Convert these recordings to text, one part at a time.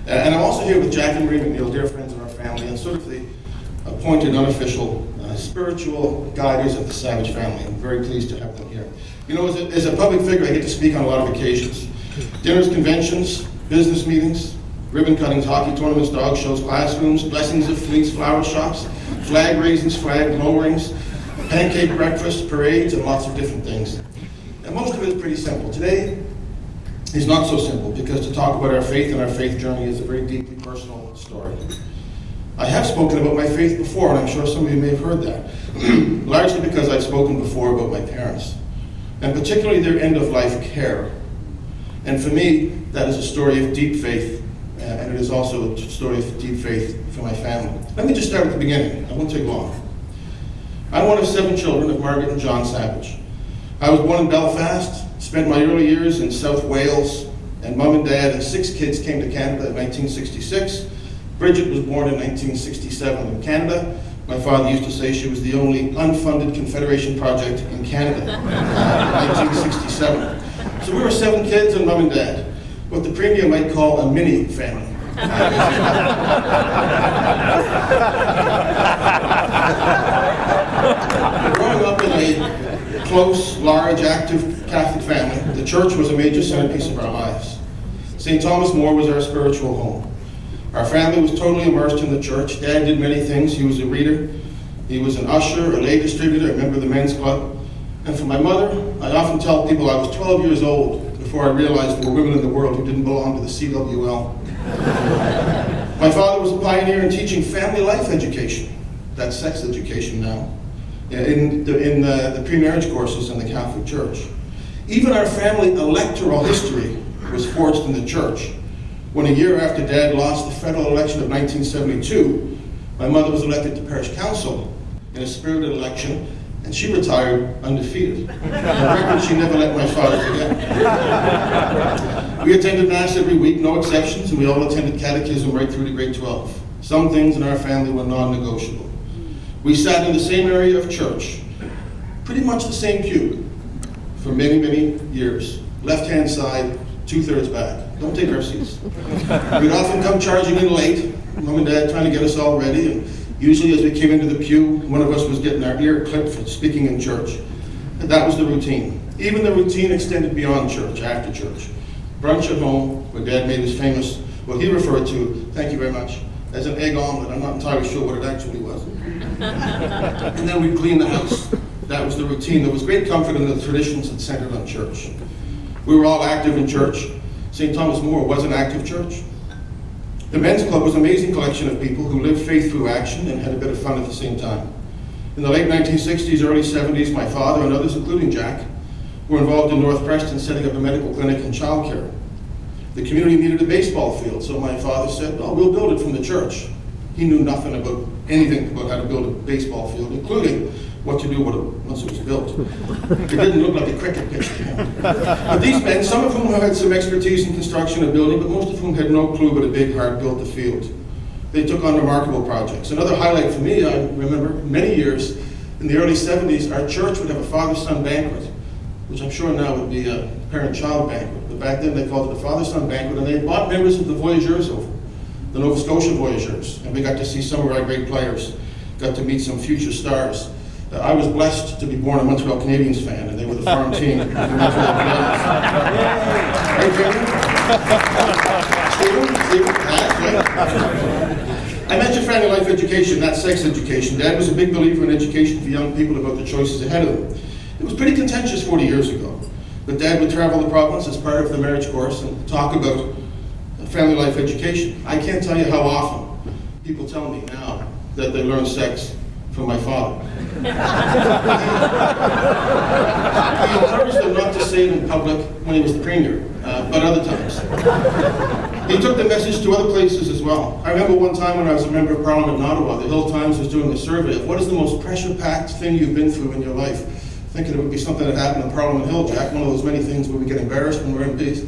And I'm also here with Jack and Marie McNeil, dear friends of our family, and sort of the appointed unofficial spiritual guiders of the Savage family. I'm very pleased to have them here. You know, as a public figure, I get to speak on a lot of occasions. Dinners, conventions, business meetings, ribbon cuttings, hockey tournaments, dog shows, classrooms, blessings of fleets, flower shops, flag raisings, flag lowerings, pancake breakfast, parades, and lots of different things. And most of it is pretty simple. Today is not so simple because to talk about our faith and our faith journey is a very deeply personal story. I have spoken about my faith before, and I'm sure some of you may have heard that, largely because I've spoken before about my parents, and particularly their end-of-life care. And for me, that is a story of deep faith, and it is also a story of deep faith for my family. Let me just start at the beginning. I won't take long. I'm one of 7 children of Margaret and John Savage. I was born in Belfast, spent my early years in South Wales, and Mum and Dad and 6 kids came to Canada in 1966. Bridget was born in 1967 in Canada. My father used to say she was the only unfunded Confederation project in Canada in 1967. So we were 7 kids and Mum and Dad, what the Premier might call a mini family. Growing up in a close, large, active Catholic family, the church was a major centerpiece of our lives. St. Thomas More was our spiritual home. Our family was totally immersed in the church. Dad did many things. He was a reader. He was an usher, a lay distributor, a member of the men's club. And for my mother, I often tell people I was 12 years old before I realized there were women in the world who didn't belong to the CWL. My father was a pioneer in teaching family life education. That's sex education now. In the pre-marriage courses in the Catholic Church. Even our family electoral history was forged in the church. When a year after Dad lost the federal election of 1972, my mother was elected to parish council in a spirited election, and she retired undefeated. A record she never let my father forget. We attended Mass every week, no exceptions, and we all attended catechism right through to grade 12. Some things in our family were non-negotiable. We sat in the same area of church, pretty much the same pew, for many, many years. Left-hand side, 2/3 back. Don't take our seats. We'd often come charging in late, Mom and Dad trying to get us all ready, and usually as we came into the pew, one of us was getting our ear clipped for speaking in church. And that was the routine. Even the routine extended beyond church, after church. Brunch at home, where Dad made his famous, what he referred to, thank you very much, as an egg omelet. I'm not entirely sure what it actually was. And then we'd clean the house. That was the routine. There was great comfort in the traditions that centered on church. We were all active in church. St. Thomas More was an active church. The men's club was an amazing collection of people who lived faith through action and had a bit of fun at the same time. In the late 1960s, early 70s, my father and others, including Jack, were involved in North Preston setting up a medical clinic and childcare. The community needed a baseball field, so my father said, well, we'll build it from the church. He knew nothing about anything about how to build a baseball field, including what to do once it was built. It didn't look like a cricket pitch to him. But these men, some of whom had some expertise in construction and building, but most of whom had no clue but a big heart, built the field. They took on remarkable projects. Another highlight for me, I remember many years, in the early 70s, our church would have a father-son banquet, which I'm sure now would be a parent-child banquet. But back then they called it a father-son banquet, and they brought members of the Voyageurs over, the Nova Scotia Voyageurs, and we got to see some of our great players, got to meet some future stars. I was blessed to be born a Montreal Canadiens fan, and they were the farm team of the Montreal Canadiens. Right, Steven? I mentioned family life education, not sex education. Dad was a big believer in education for young people about the choices ahead of them. It was pretty contentious 40 years ago, but Dad would travel the province as part of the marriage course and talk about family life education. I can't tell you how often people tell me now that they learned sex from my father. He encouraged them not to say it in public when he was the premier, but other times. He took the message to other places as well. I remember one time when I was a member of Parliament in Ottawa, the Hill Times was doing a survey of what is the most pressure-packed thing you've been through in your life. Thinking it would be something that happened on Parliament Hill, Jack, one of those many things where we get embarrassed when we're MPs.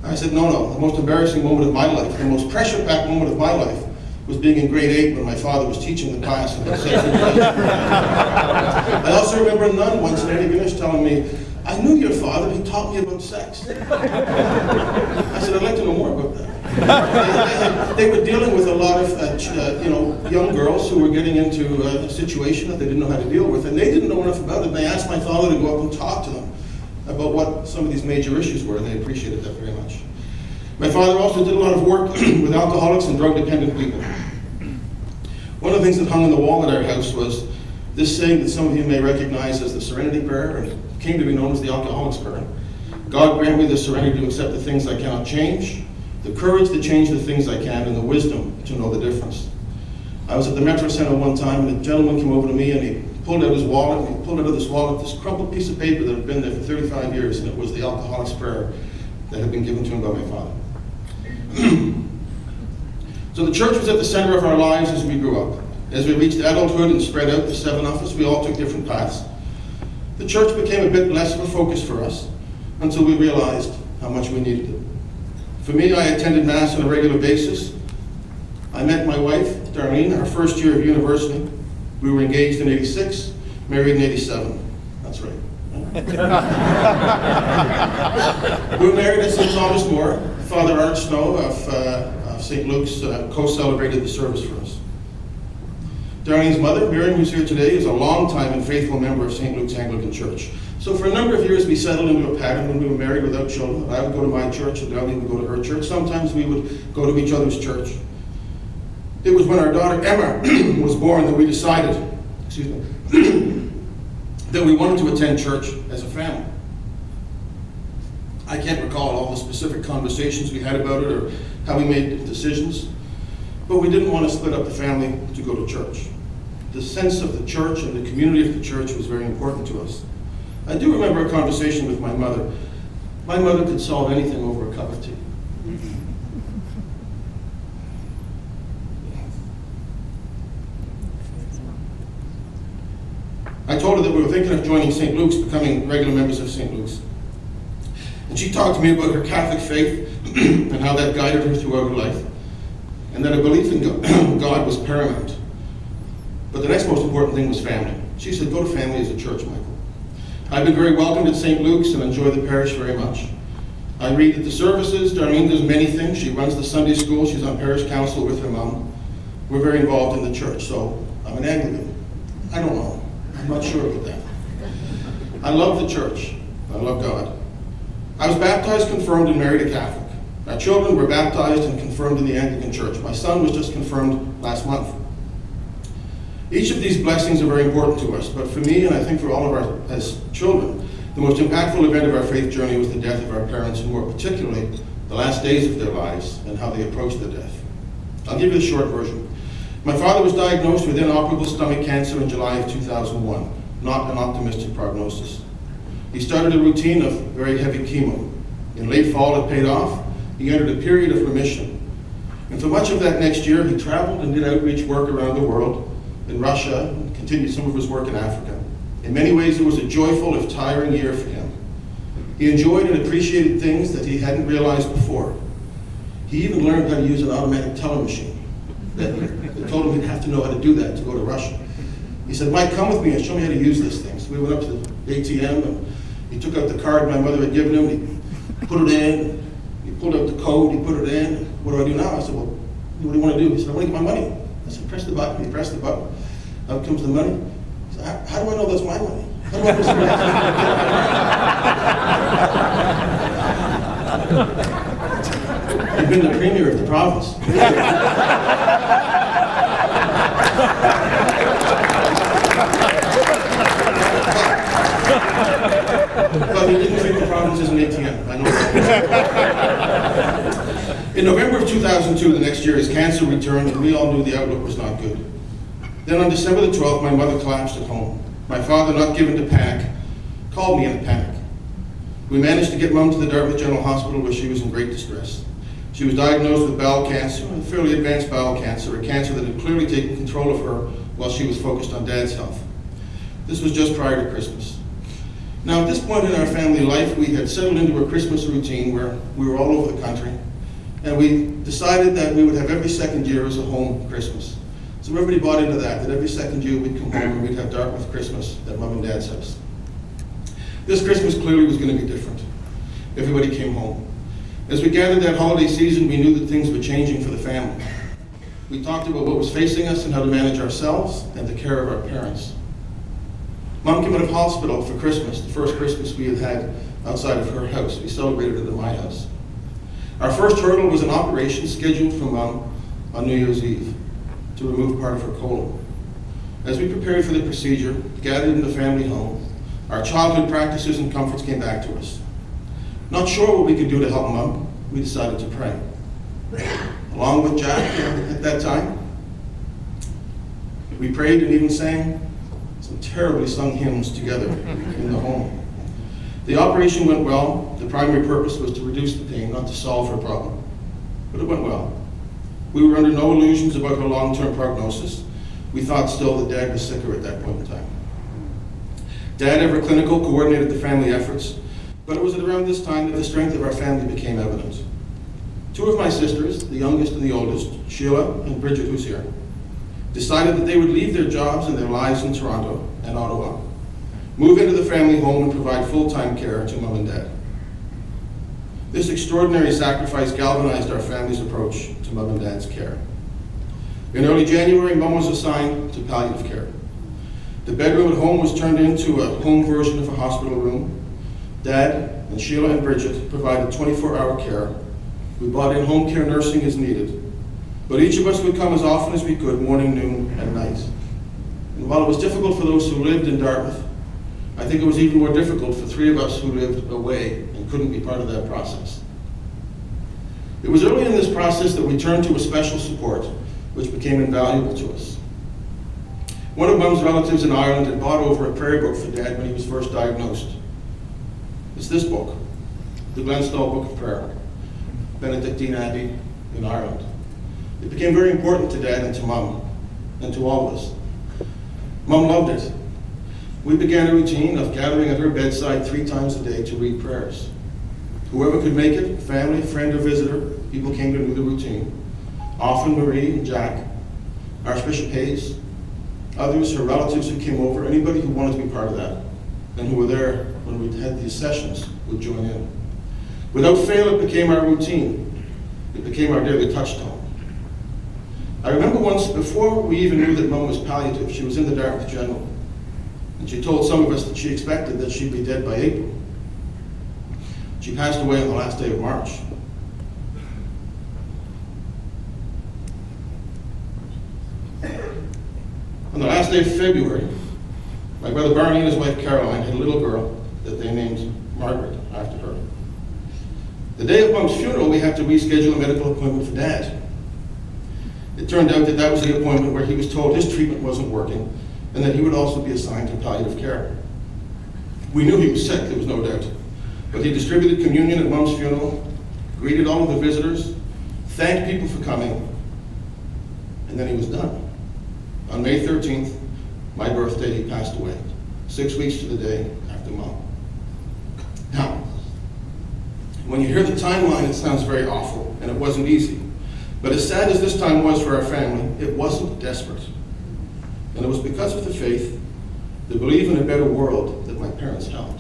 I said, no, the most embarrassing moment of my life, the most pressure-packed moment of my life was being in grade 8 when my father was teaching the class about sex education. I also remember a nun once in Antigonish telling me, I knew your father, he taught me about sex. I said, I'd like to know more about that. They were dealing with a lot of young girls who were getting into a situation that they didn't know how to deal with, and they didn't know enough about it. They asked my father to go up and talk to them about what some of these major issues were, and they appreciated that very much. My father also did a lot of work with alcoholics and drug-dependent people. One of the things that hung on the wall at our house was this saying that some of you may recognize as the Serenity Prayer, and came to be known as the Alcoholics Prayer. God grant me the serenity to accept the things I cannot change, the courage to change the things I can, and the wisdom to know the difference. I was at the Metro Center one time, and a gentleman came over to me, and he pulled out his wallet, and he pulled out of this wallet this crumpled piece of paper that had been there for 35 years, and it was the Alcoholics Prayer that had been given to him by my father. So the church was at the center of our lives as we grew up. As we reached adulthood and spread out, the seven of us, we all took different paths. The church became a bit less of a focus for us until we realized how much we needed it. For me, I attended Mass on a regular basis. I met my wife, Darlene, our first year of university. We were engaged in '86, married in '87. That's right. We were married at St. Thomas More. Father Art Snow of St. Luke's co-celebrated the service for us. Darlene's mother, Miriam, who's here today, is a long-time and faithful member of St. Luke's Anglican Church. So for a number of years, we settled into a pattern when we were married without children. I would go to my church, and Darlene would go to her church. Sometimes we would go to each other's church. It was when our daughter Emma was born that we decided, that we wanted to attend church as a family. I can't recall all the specific conversations we had about it or how we made decisions, but we didn't want to split up the family to go to church. The sense of the church and the community of the church was very important to us. I do remember a conversation with my mother. My mother could solve anything over a cup of tea. I told her that we were thinking of joining St. Luke's, becoming regular members of St. Luke's. And she talked to me about her Catholic faith and how that guided her throughout her life, and that a belief in God was paramount. But the next most important thing was family. She said, go to family as a church, Michael. I've been very welcomed at St. Luke's and enjoy the parish very much. I read at the services. Darlene does many things. She runs the Sunday school. She's on parish council with her mom. We're very involved in the church, so I'm an Anglican. I don't know. I'm not sure about that. I love the church. I love God. I was baptized, confirmed, and married a Catholic. Our children were baptized and confirmed in the Anglican Church. My son was just confirmed last month. Each of these blessings are very important to us, but for me, and I think for all of our as children, the most impactful event of our faith journey was the death of our parents, and more particularly, the last days of their lives and how they approached their death. I'll give you the short version. My father was diagnosed with inoperable stomach cancer in July of 2001, not an optimistic prognosis. He started a routine of very heavy chemo. In late fall, it paid off. He entered a period of remission. And for much of that next year, he traveled and did outreach work around the world, in Russia, and continued some of his work in Africa. In many ways, it was a joyful, if tiring, year for him. He enjoyed and appreciated things that he hadn't realized before. He even learned how to use an automatic teller machine. They told him he'd have to know how to do that to go to Russia. He said, Mike, come with me and show me how to use this thing. So we went up to the ATM, and he took out the card my mother had given him, he put it in, he pulled out the code, he put it in. What do I do now? I said, well, what do you want to do? He said, I want to get my money. I said, press the button. He pressed the button. Out comes the money. He said, how do I know that's my money? How do I know somebody else's money? He'd been the premier of the province. But he didn't think the province is an ATM. I know that. In November of 2002, the next year, his cancer returned, and we all knew the outlook was not good. Then on December the 12th, my mother collapsed at home. My father, not given to panic, called me in a panic. We managed to get Mom to the Dartmouth General Hospital, where she was in great distress. She was diagnosed with bowel cancer, a fairly advanced bowel cancer, a cancer that had clearly taken control of her while she was focused on Dad's health. This was just prior to Christmas. Now, at this point in our family life, we had settled into a Christmas routine where we were all over the country, and we decided that we would have every second year as a home Christmas. So everybody bought into that every second year we'd come home and we'd have Dartmouth Christmas at Mom and Dad's house. This Christmas clearly was going to be different. Everybody came home. As we gathered that holiday season, we knew that things were changing for the family. We talked about what was facing us and how to manage ourselves and the care of our parents. Mom came out of hospital for Christmas, the first Christmas we had outside of her house. We celebrated it at my house. Our first hurdle was an operation scheduled for Mom on New Year's Eve to remove part of her colon. As we prepared for the procedure, gathered in the family home, our childhood practices and comforts came back to us. Not sure what we could do to help Mom, we decided to pray. Along with Jack at that time, we prayed and even sang some terribly sung hymns together in the home. The operation went well. The primary purpose was to reduce the pain, not to solve her problem. But it went well. We were under no illusions about her long-term prognosis. We thought still that Dad was sicker at that point in time. Dad, ever clinical, coordinated the family efforts, but it was at around this time that the strength of our family became evident. Two of my sisters, the youngest and the oldest, Sheila and Bridget, who's here, decided that they would leave their jobs and their lives in Toronto and Ottawa, move into the family home and provide full-time care to Mom and Dad. This extraordinary sacrifice galvanized our family's approach to Mom and Dad's care. In early January, Mom was assigned to palliative care. The bedroom at home was turned into a home version of a hospital room. Dad and Sheila and Bridget provided 24-hour care. We brought in home care nursing as needed, but each of us would come as often as we could, morning, noon, and night. And while it was difficult for those who lived in Dartmouth, I think it was even more difficult for three of us who lived away and couldn't be part of that process. It was early in this process that we turned to a special support, which became invaluable to us. One of Mom's relatives in Ireland had bought over a prayer book for Dad when he was first diagnosed. It's this book, the Glenstall Book of Prayer, Benedictine Abbey in Ireland. It became very important to Dad and to Mom, and to all of us. Mom loved it. We began a routine of gathering at her bedside 3 times a day to read prayers. Whoever could make it, family, friend, or visitor, people came to do the routine. Often Marie and Jack, Archbishop Hayes, others, her relatives who came over, anybody who wanted to be part of that, and who were there when we had these sessions would join in. Without fail, it became our routine. It became our daily touchstone. I remember once, before we even knew that Mom was palliative, she was in the Dartmouth General, and she told some of us that she expected that she'd be dead by April. She passed away on the last day of March. On the last day of February, my brother Barney and his wife Caroline had a little girl that they named Margaret after her. The day of Mom's funeral, we had to reschedule a medical appointment for Dad. It turned out that that was the appointment where he was told his treatment wasn't working and that he would also be assigned to palliative care. We knew he was sick, there was no doubt, but he distributed communion at Mom's funeral, greeted all of the visitors, thanked people for coming, and then he was done. On May 13th, my birthday, he passed away, 6 weeks to the day after Mom. Now, when you hear the timeline, it sounds very awful, and it wasn't easy. But as sad as this time was for our family, it wasn't desperate. And it was because of the faith, the belief in a better world that my parents held.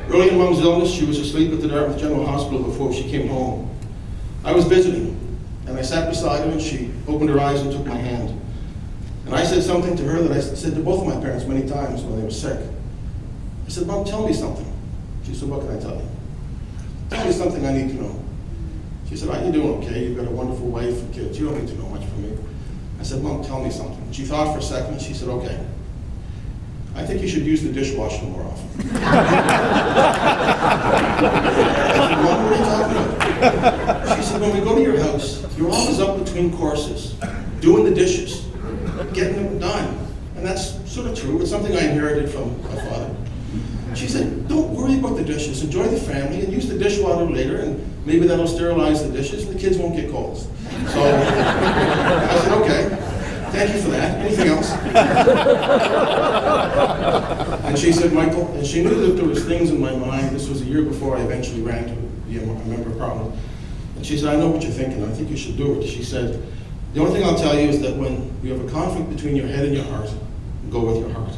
Early in Mom's illness, she was asleep at the Dartmouth General Hospital before she came home. I was visiting, and I sat beside her, and she opened her eyes and took my hand. And I said something to her that I said to both of my parents many times when they were sick. I said, Mom, tell me something. She said, what can I tell you? Tell me something I need to know. She said, you're doing okay. You've got a wonderful wife and kids. You don't need to know much from me. I said, Mom, tell me something. She thought for a second, and she said, okay. I think you should use the dishwasher more often. I said, Mom, what are you talking about? She said, when we go to your house, you're always up between courses, doing the dishes, getting them done. And that's sort of true. It's something I inherited from my father. She said, don't worry about the dishes. Enjoy the family and use the dishwater later, and maybe that'll sterilize the dishes and the kids won't get colds. So I said, okay. Thank you for that. Anything else? And she said, Michael, and she knew that there was things in my mind. This was a year before I eventually ran to be a member of Parliament. And she said, I know what you're thinking. I think you should do it. She said, the only thing I'll tell you is that when you have a conflict between your head and your heart, go with your heart.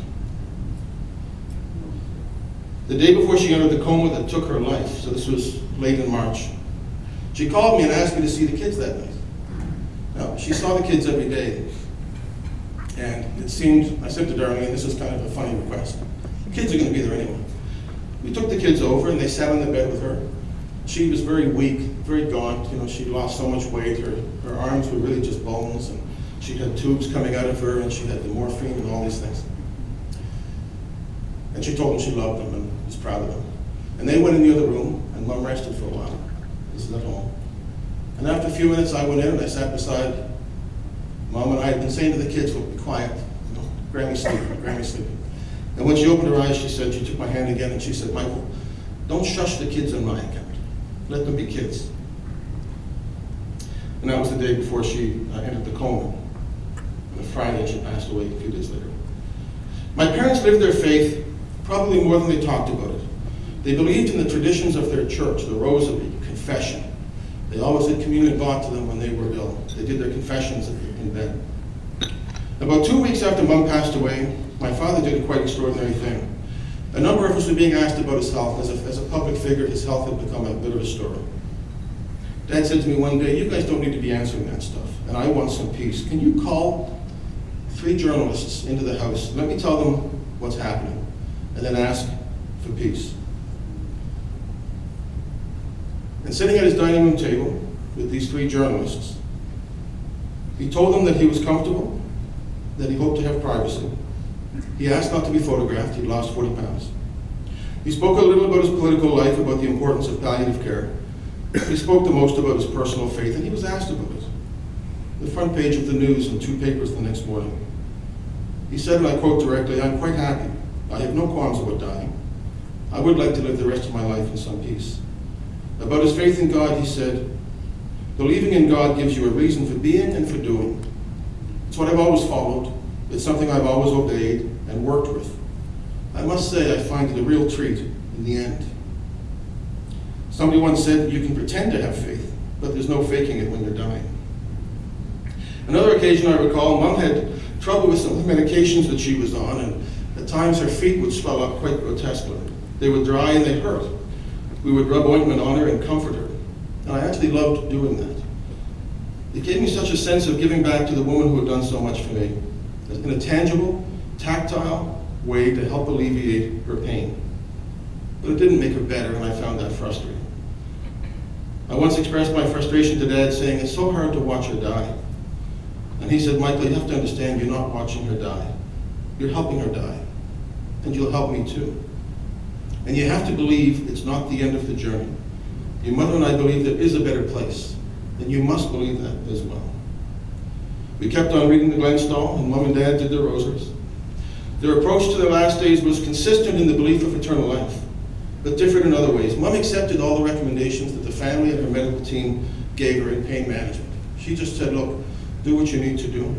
The day before she entered the coma that took her life, so this was late in March. She called me and asked me to see the kids that night. Now, she saw the kids every day, and it seemed, I said to Darlene, this is kind of a funny request. The kids are going to be there anyway. We took the kids over, and they sat on the bed with her. She was very weak, very gaunt. You know, she lost so much weight. Her arms were really just bones, and she had tubes coming out of her, and she had the morphine and all these things. And she told them she loved them and was proud of them. And they went in the other room, and Mom rested for a while. This is at home. And after a few minutes, I went in and I sat beside Mom, and I had been saying to the kids, well, be quiet. You know, Grammy's sleeping, Grammy's sleeping. And when she opened her eyes, she took my hand again, and she said, Michael, don't shush the kids on my account. Let them be kids. And that was the day before she entered the coma. On a Friday, she passed away a few days later. My parents lived their faith probably more than they talked about it. They believed in the traditions of their church, the rosary, confession. They always had communion brought to them when they were ill. They did their confessions in bed. About 2 weeks after Mom passed away, my father did a quite extraordinary thing. A number of us were being asked about his health. As a public figure, his health had become a bit of a story. Dad said to me one day, you guys don't need to be answering that stuff, and I want some peace. Can you call 3 journalists into the house? Let me tell them what's happening, and then ask for peace. And sitting at his dining room table with these 3 journalists, he told them that he was comfortable, that he hoped to have privacy. He asked not to be photographed. He'd lost 40 pounds. He spoke a little about his political life, about the importance of palliative care. He spoke the most about his personal faith, and he was asked about it. The front page of the news and 2 papers the next morning. He said, and I quote directly, I'm quite happy. I have no qualms about dying. I would like to live the rest of my life in some peace. About his faith in God, he said, believing in God gives you a reason for being and for doing. It's what I've always followed. It's something I've always obeyed and worked with. I must say I find it a real treat in the end. Somebody once said you can pretend to have faith, but there's no faking it when you're dying. Another occasion I recall, Mom had trouble with some of the medications that she was on, and at times her feet would swell up quite grotesquely. They would dry and they hurt. We would rub ointment on her and comfort her. And I actually loved doing that. It gave me such a sense of giving back to the woman who had done so much for me, in a tangible, tactile way to help alleviate her pain. But it didn't make her better, and I found that frustrating. I once expressed my frustration to Dad, saying, it's so hard to watch her die. And he said, Michael, you have to understand you're not watching her die. You're helping her die. And you'll help me too. And you have to believe it's not the end of the journey. Your mother and I believe there is a better place. And you must believe that as well. We kept on reading the Glenstall, and Mom and Dad did their rosaries. Their approach to their last days was consistent in the belief of eternal life, but different in other ways. Mom accepted all the recommendations that the family and her medical team gave her in pain management. She just said, look, do what you need to do.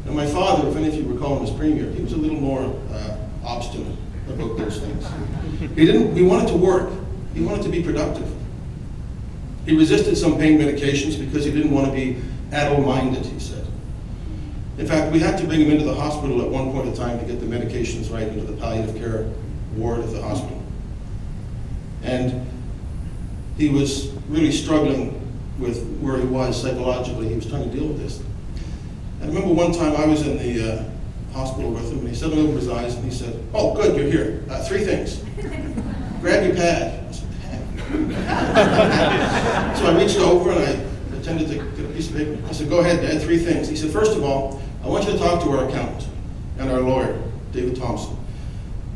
And my father, if any of you recall him as premier, he was a little more obstinate about those things. He wanted to work. He wanted to be productive. He resisted some pain medications because he didn't want to be addle-minded, he said. In fact, we had to bring him into the hospital at one point in time to get the medications right into the palliative care ward of the hospital. And he was really struggling with where he was psychologically. He was trying to deal with this. I remember one time I was in the hospital with him, and he said over his eyes, and he said, oh, good, you're here. 3 things. Grab your pad. I said, pad? So I reached over and I pretended to get a piece of paper. I said, go ahead, Dad, 3 things. He said, first of all, I want you to talk to our accountant and our lawyer, David Thompson.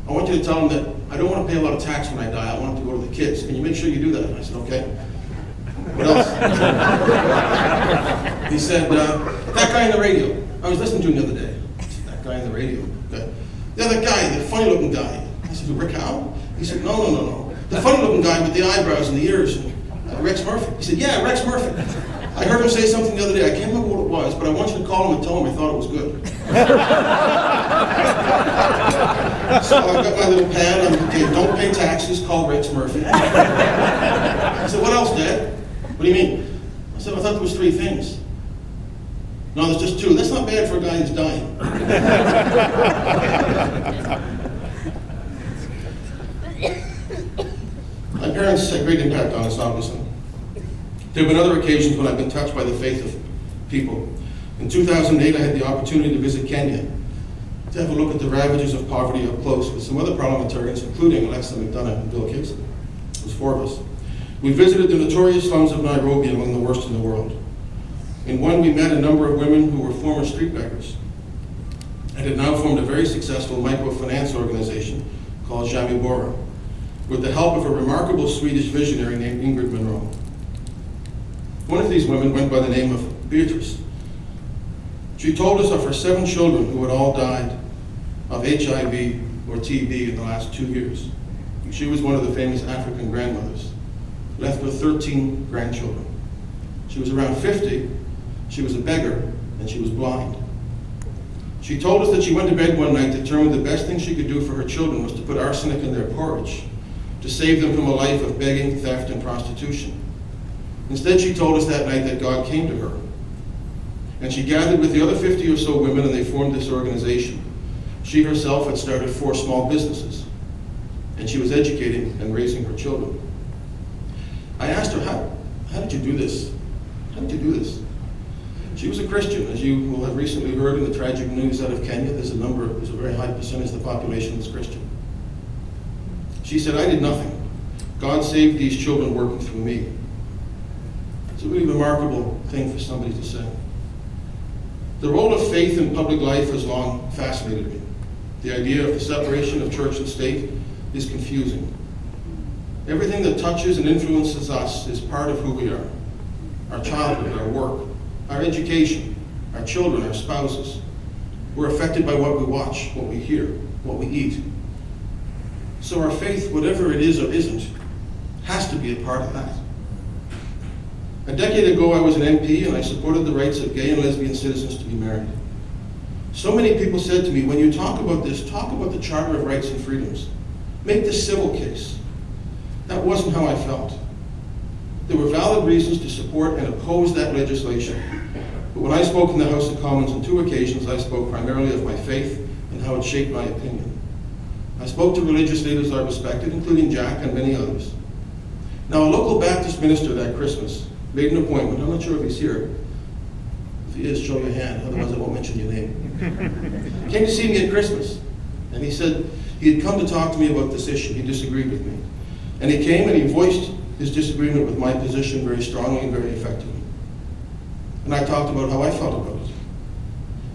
I want you to tell him that I don't want to pay a lot of tax when I die. I want it to go to the kids. Can you make sure you do that? And I said, okay. What else? He said, that guy on the radio. I was listening to him the other day. I said, that guy on the radio. The other guy, the funny looking guy. I said, Rick Howe? He said, no. The funny looking guy with the eyebrows and the ears. Rex Murphy. He said, yeah, Rex Murphy. I heard him say something the other day. I can't remember what it was, but I want you to call him and tell him I thought it was good. So I got my little pad. I'm okay, don't pay taxes, call Rex Murphy. I said, what else, Dad? What do you mean? I said, I thought there was 3 things. No, there's just 2. That's not bad for a guy who's dying. My parents had great impact on us, obviously. There have been other occasions when I've been touched by the faith of people. In 2008, I had the opportunity to visit Kenya, to have a look at the ravages of poverty up close with some other parliamentarians, including Alexa McDonough and Bill Casey. It was 4 of us. We visited the notorious slums of Nairobi, among the worst in the world. In one, we met a number of women who were former street beggars and had now formed a very successful microfinance organization called Jamii Bora, with the help of a remarkable Swedish visionary named Ingrid Monroe. One of these women went by the name of Beatrice. She told us of her 7 children who had all died of HIV or TB in the last 2 years. She was one of the famous African grandmothers, left with 13 grandchildren. She was around 50, she was a beggar, and she was blind. She told us that she went to bed one night determined the best thing she could do for her children was to put arsenic in their porridge to save them from a life of begging, theft, and prostitution. Instead, she told us that night that God came to her. And she gathered with the other 50 or so women and they formed this organization. She herself had started 4 small businesses, and she was educating and raising her children. I asked her, how did you do this? How did you do this? She was a Christian, as you will have recently heard in the tragic news out of Kenya. There's a very high percentage of the population that's Christian. She said, I did nothing. God saved these children working through me. It's a really remarkable thing for somebody to say. The role of faith in public life has long fascinated me. The idea of the separation of church and state is confusing. Everything that touches and influences us is part of who we are. Our childhood, our work, our education, our children, our spouses. We're affected by what we watch, what we hear, what we eat. So our faith, whatever it is or isn't, has to be a part of that. A decade ago, I was an MP and I supported the rights of gay and lesbian citizens to be married. So many people said to me, when you talk about this, talk about the Charter of Rights and Freedoms. Make the civil case. That wasn't how I felt. There were valid reasons to support and oppose that legislation. But when I spoke in the House of Commons on 2 occasions, I spoke primarily of my faith and how it shaped my opinion. I spoke to religious leaders I respected, including Jack and many others. Now, a local Baptist minister that Christmas made an appointment. I'm not sure if he's here. If he is, show your hand, otherwise I won't mention your name. Came to see me at Christmas, and he said he had come to talk to me about this issue. He disagreed with me. And he came and he voiced his disagreement with my position very strongly and very effectively. And I talked about how I felt about it.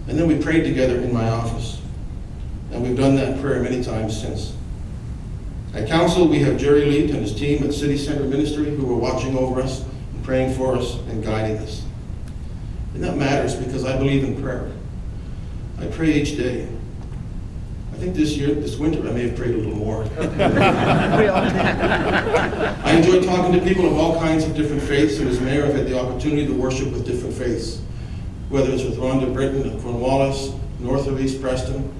And then we prayed together in my office. And we've done that prayer many times since. At council, we have Jerry Leet and his team at City Center Ministry who are watching over us and praying for us and guiding us. And that matters because I believe in prayer. I pray each day. I think this winter, I may have prayed a little more. I enjoy talking to people of all kinds of different faiths, and as mayor, I've had the opportunity to worship with different faiths, whether it's with Rhonda Britton at Cornwallis, north of East Preston,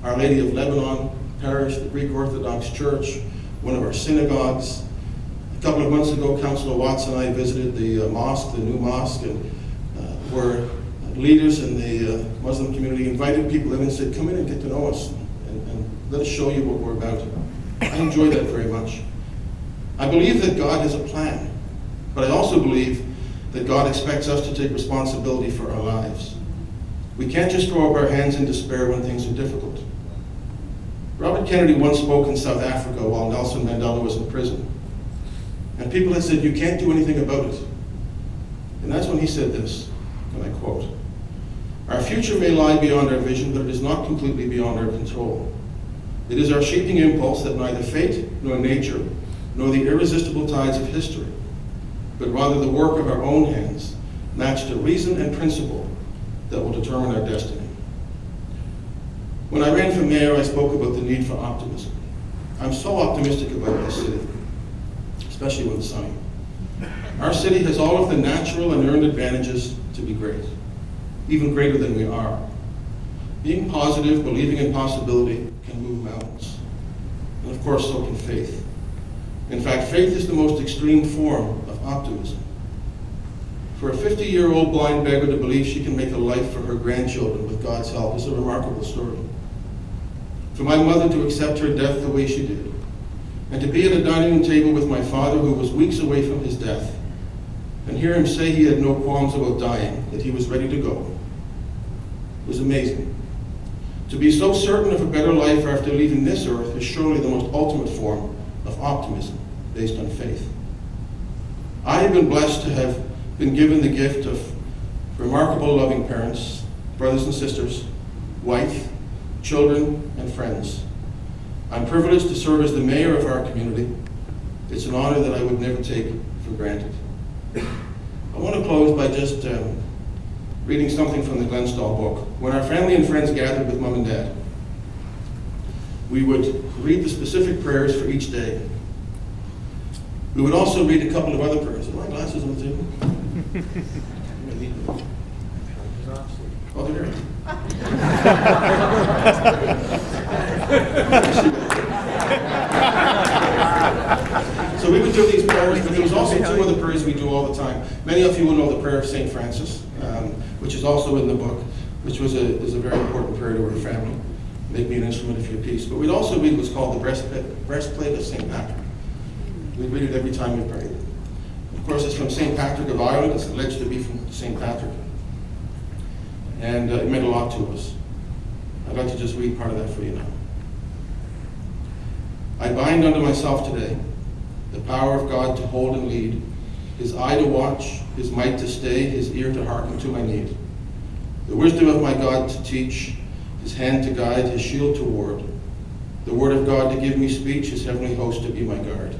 Our Lady of Lebanon Parish, the Greek Orthodox Church, one of our synagogues. A couple of months ago, Councillor Watts and I visited the mosque, the new mosque, and where leaders in the Muslim community invited people in and said, come in and get to know us and let us show you what we're about. I enjoy that very much. I believe that God has a plan, but I also believe that God expects us to take responsibility for our lives. We can't just throw up our hands in despair when things are difficult. Robert Kennedy once spoke in South Africa while Nelson Mandela was in prison. And people had said, you can't do anything about it. And that's when he said this, and I quote, our future may lie beyond our vision, but it is not completely beyond our control. It is our shaping impulse that neither fate nor nature nor the irresistible tides of history, but rather the work of our own hands, matched to reason and principle that will determine our destiny. When I ran for mayor, I spoke about the need for optimism. I'm so optimistic about this city, especially when it's sunny. Our city has all of the natural and earned advantages to be great, even greater than we are. Being positive, believing in possibility can move mountains. And of course, so can faith. In fact, faith is the most extreme form of optimism. For a 50-year-old blind beggar to believe she can make a life for her grandchildren with God's help is a remarkable story. For my mother to accept her death the way she did, and to be at a dining room table with my father, who was weeks away from his death, and hear him say he had no qualms about dying, that he was ready to go, was amazing. To be so certain of a better life after leaving this earth is surely the most ultimate form of optimism based on faith. I have been blessed to have been given the gift of remarkable loving parents, brothers and sisters, wife, children, and friends. I'm privileged to serve as the mayor of our community. It's an honor that I would never take for granted. I want to close by just reading something from the Glenstall book. When our family and friends gathered with Mom and Dad, we would read the specific prayers for each day. We would also read a couple of other prayers. Are my glasses on the table? Oh, they're here. So we would do these prayers, but there was also two other prayers we do all the time. Many of you will know the prayer of St. Francis, which is also in the book, which is a very important prayer to our family. Make me an instrument of your peace. But we'd also read what's called the breastplate of St. Patrick. We'd read it every time we prayed. Of course, it's from St. Patrick of Ireland. It's alleged to be from St. Patrick. And it meant a lot to us. I'd like to just read part of that for you now. I bind unto myself today the power of God to hold and lead, his eye to watch, his might to stay, his ear to hearken to my need, the wisdom of my God to teach, his hand to guide, his shield to ward, the word of God to give me speech, his heavenly host to be my guard.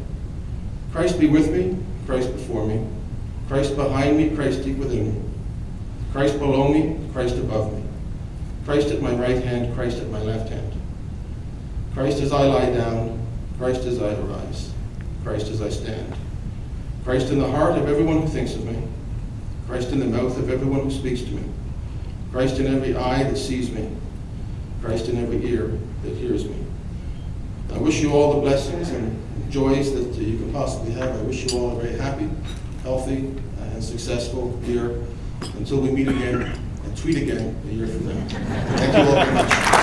Christ be with me, Christ before me, Christ behind me, Christ deep within me, Christ below me, Christ above me, Christ at my right hand, Christ at my left hand, Christ as I lie down, Christ as I arise, Christ as I stand, Christ in the heart of everyone who thinks of me, Christ in the mouth of everyone who speaks to me, Christ in every eye that sees me, Christ in every ear that hears me. I wish you all the blessings and joys that you can possibly have. I wish you all a very happy, healthy, and successful year until we meet again and tweet again a year from now. Thank you all very much.